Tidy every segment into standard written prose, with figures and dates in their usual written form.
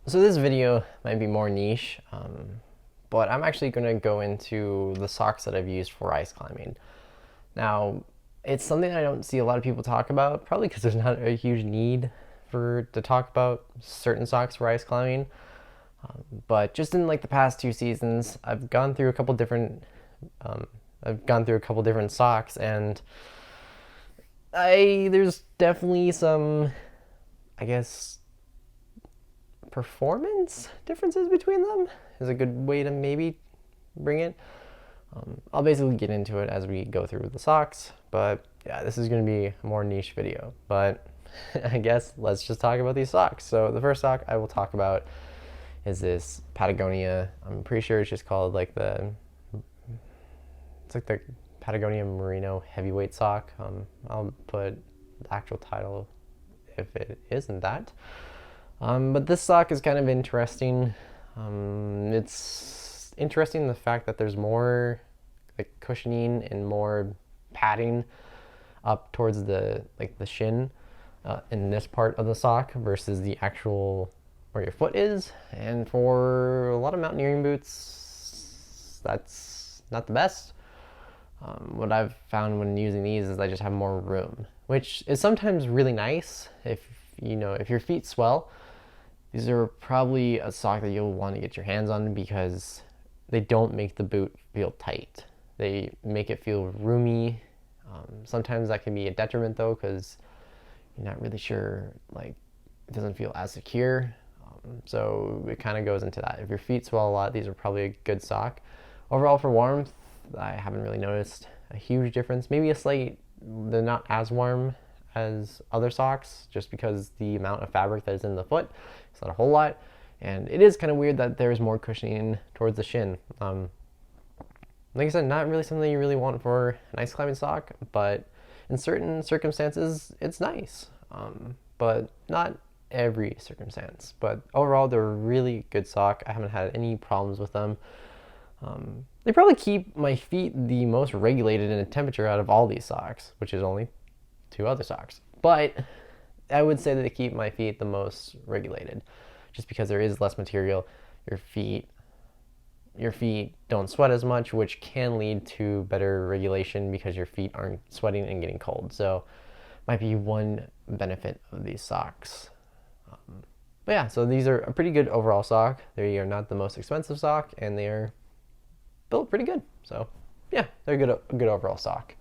So this video might be more niche, but I'm actually going to go into the socks that I've used for ice climbing. Now, it's something I don't see a lot of people talk about, probably because there's not a huge need to talk about certain socks for ice climbing. But just in like the past 2 seasons, um, I've gone through a couple different socks, and there's definitely some, I guess, performance differences between them is a good way to maybe bring it. I'll basically get into it as we go through the socks, but yeah, this is going to be a more niche video. But I guess let's just talk about these socks. So the first sock I will talk about is this Patagonia. I'm pretty sure it's just called it's like the Patagonia Merino heavyweight sock. I'll put the actual title if it isn't that. But this sock is kind of interesting. It's interesting in the fact that there's more like cushioning and more padding up towards the shin in this part of the sock versus the actual where your foot is. And for a lot of mountaineering boots, that's not the best. What I've found when using these is I just have more room, which is sometimes really nice if your feet swell. These are probably a sock that you'll want to get your hands on because they don't make the boot feel tight. They make it feel roomy. Sometimes that can be a detriment though because you're not really sure, like it doesn't feel as secure. So it kind of goes into that. If your feet swell a lot, these are probably a good sock. Overall for warmth, I haven't really noticed a huge difference. Maybe a slight, they're not as warm as other socks just because the amount of fabric that is in the foot is not a whole lot. And it is kind of weird that there's more cushioning towards the shin. Like I said, not really something you really want for an ice climbing sock, but in certain circumstances, it's nice. But not every circumstance. But overall, they're a really good sock. I haven't had any problems with them. They probably keep my feet the most regulated in a temperature out of all these socks, which is only two other socks. But I would say that they keep my feet the most regulated, just because there is less material. Your feet don't sweat as much, which can lead to better regulation because your feet aren't sweating and getting cold. So might be one benefit of these socks. But yeah, so these are a pretty good overall sock. They are not the most expensive sock, and they are built pretty good. So yeah, they're a good overall sock.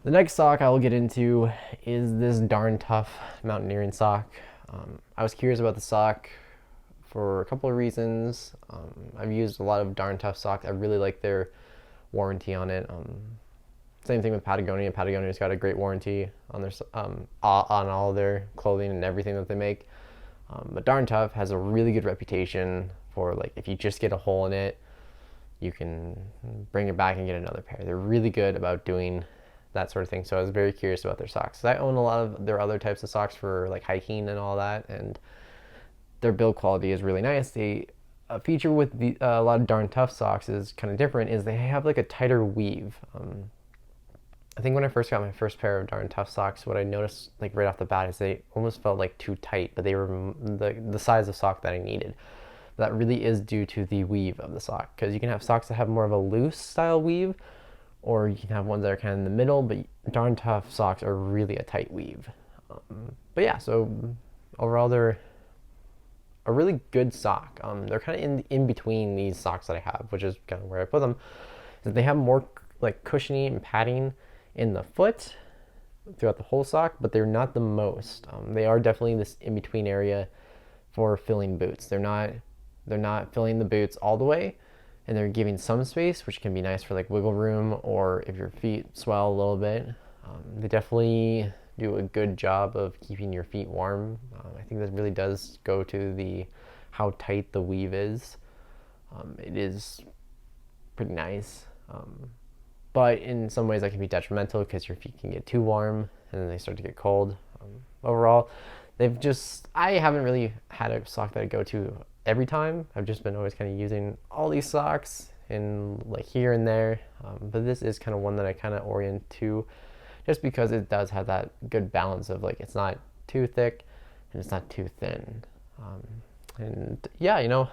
The next sock I will get into is this Darn Tough mountaineering sock. I was curious about the sock for a couple of reasons. I've used a lot of Darn Tough socks. I really like their warranty on it. Same thing with Patagonia. Patagonia's got a great warranty on on all of their clothing and everything that they make. But Darn Tough has a really good reputation for, like, if you just get a hole in it, you can bring it back and get another pair. They're really good about doing that sort of thing. So I was very curious about their socks. I own a lot of their other types of socks for like hiking and all that, and their build quality is really nice. A feature with a lot of Darn Tough socks is kind of different. Is they have like a tighter weave. I think when I first got my first pair of Darn Tough socks, what I noticed like right off the bat is they almost felt like too tight, but they were the size of sock that I needed. That really is due to the weave of the sock, because you can have socks that have more of a loose style weave, or you can have ones that are kind of in the middle, but Darn Tough socks are really a tight weave. But yeah, so overall they're a really good sock. They're kind of in between these socks that I have, which is kind of where I put them. Is they have more like cushioning and padding in the foot throughout the whole sock, but they're not the most. They are definitely this in between area for filling boots. They're not filling the boots all the way, and they're giving some space, which can be nice for like wiggle room or if your feet swell a little bit. They definitely do a good job of keeping your feet warm. I think that really does go to the how tight the weave is. It is pretty nice, but in some ways that can be detrimental because your feet can get too warm and then they start to get cold. Overall, I haven't really had a sock that I go to every time. I've just been always kind of using all these socks in like here and there, but this is kind of one that I kind of orient to, just because it does have that good balance of like it's not too thick and it's not too thin. And yeah,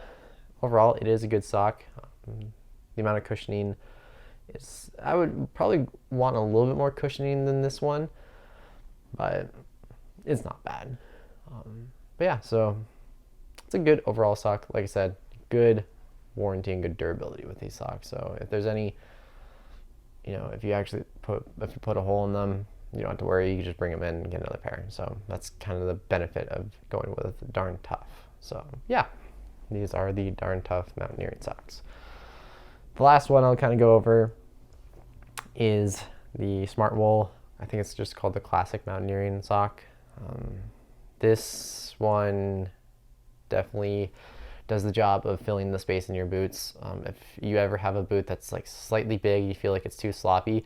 overall it is a good sock. The amount of cushioning is, I would probably want a little bit more cushioning than this one, but it's not bad. But yeah, so it's a good overall sock. Like I said, good warranty and good durability with these socks. So if there's any, if you actually put a hole in them, you don't have to worry. You can just bring them in and get another pair. So that's kind of the benefit of going with Darn Tough. So yeah, these are the Darn Tough mountaineering socks. The last one I'll kind of go over is the Smartwool. I think it's just called the Classic Mountaineering sock. This one definitely does the job of filling the space in your boots. If you ever have a boot that's like slightly big, you feel like it's too sloppy,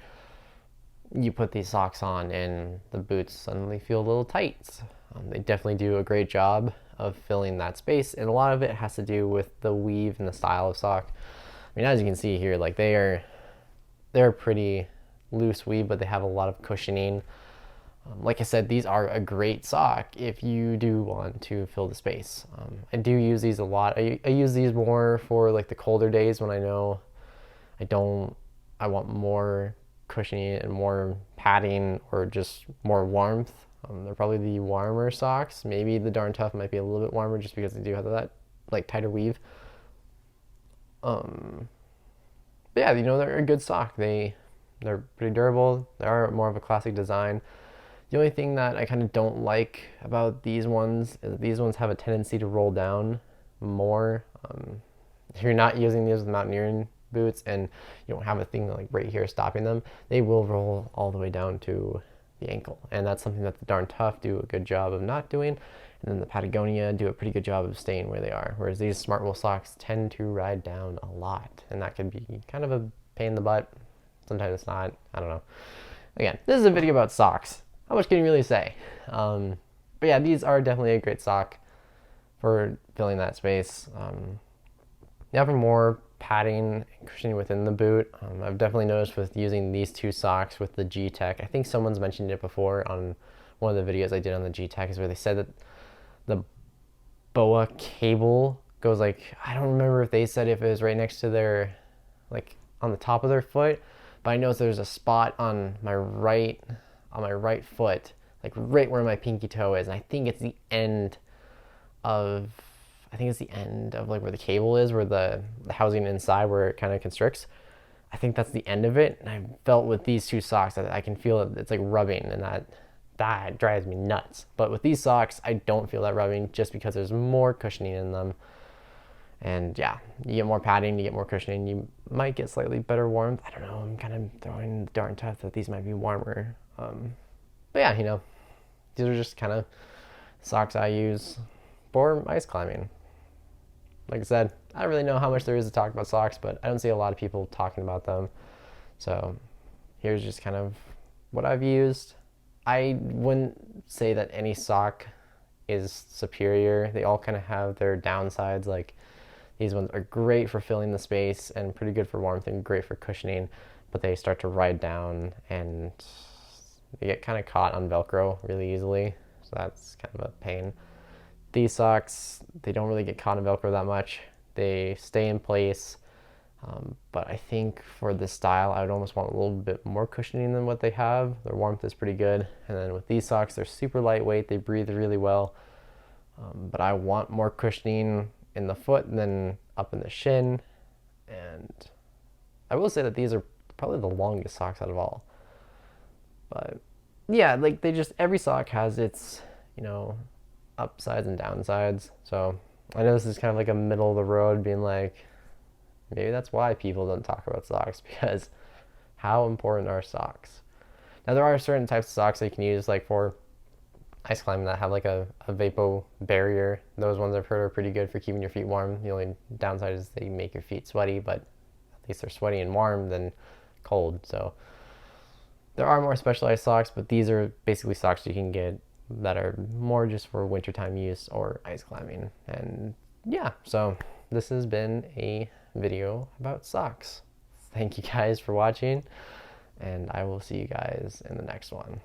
you put these socks on and the boots suddenly feel a little tight. They definitely do a great job of filling that space, and a lot of it has to do with the weave and the style of sock. I mean, as you can see here, like they're pretty loose weave, but they have a lot of cushioning. Like I said, these are a great sock if you do want to fill the space. I do use these a lot. I use these more for like the colder days when I know I want more cushioning and more padding or just more warmth. They're probably the warmer socks. Maybe the Darn Tough might be a little bit warmer just because they do have that like tighter weave. But yeah, they're a good sock. They're pretty durable. They are more of a classic design. The only thing that I kind of don't like about these ones is these ones have a tendency to roll down more. If you're not using these with mountaineering boots and you don't have a thing like right here stopping them, they will roll all the way down to the ankle. And that's something that the Darn Tough do a good job of not doing. And then the Patagonia do a pretty good job of staying where they are. Whereas these Smartwool socks tend to ride down a lot. And that can be kind of a pain in the butt. Sometimes it's not. I don't know. Again, this is a video about socks. How much can you really say? But yeah, these are definitely a great sock for filling that space. Now for more padding and cushioning within the boot, I've definitely noticed with using these two socks with the G-Tech. I think someone's mentioned it before on one of the videos I did on the G-Tech, is where they said that the BOA cable goes like, I don't remember if they said if it was right next to their, like on the top of their foot, but I noticed there's a spot on my right foot, like right where my pinky toe is, and I think it's the end of like where the cable is, where the housing inside where it kind of constricts. I think that's the end of it, and I felt with these two socks that I can feel it, it's like rubbing, and that drives me nuts. But with these socks, I don't feel that rubbing just because there's more cushioning in them. And yeah, you get more padding, you get more cushioning, you might get slightly better warmth. I don't know, I'm kind of throwing the Darn Tough that these might be warmer. But yeah, these are just kind of socks I use for ice climbing. Like I said, I don't really know how much there is to talk about socks, but I don't see a lot of people talking about them. So here's just kind of what I've used. I wouldn't say that any sock is superior. They all kind of have their downsides. Like these ones are great for filling the space and pretty good for warmth and great for cushioning, but they start to ride down and they get kind of caught on Velcro really easily. So that's kind of a pain. These socks, they don't really get caught in Velcro that much. They stay in place. But I think for this style, I would almost want a little bit more cushioning than what they have. Their warmth is pretty good. And then with these socks, they're super lightweight. They breathe really well. But I want more cushioning in the foot than up in the shin. And I will say that these are probably the longest socks out of all. But yeah, like every sock has its, upsides and downsides. So I know this is kind of like a middle of the road, being like, maybe that's why people don't talk about socks, because how important are socks? Now there are certain types of socks that you can use like for ice climbing that have like a vapor barrier. Those ones I've heard are pretty good for keeping your feet warm. The only downside is they make your feet sweaty, but at least they're sweaty and warm than cold. So there are more specialized socks, but these are basically socks you can get that are more just for wintertime use or ice climbing. And yeah, so this has been a video about socks. Thank you guys for watching, and I will see you guys in the next one.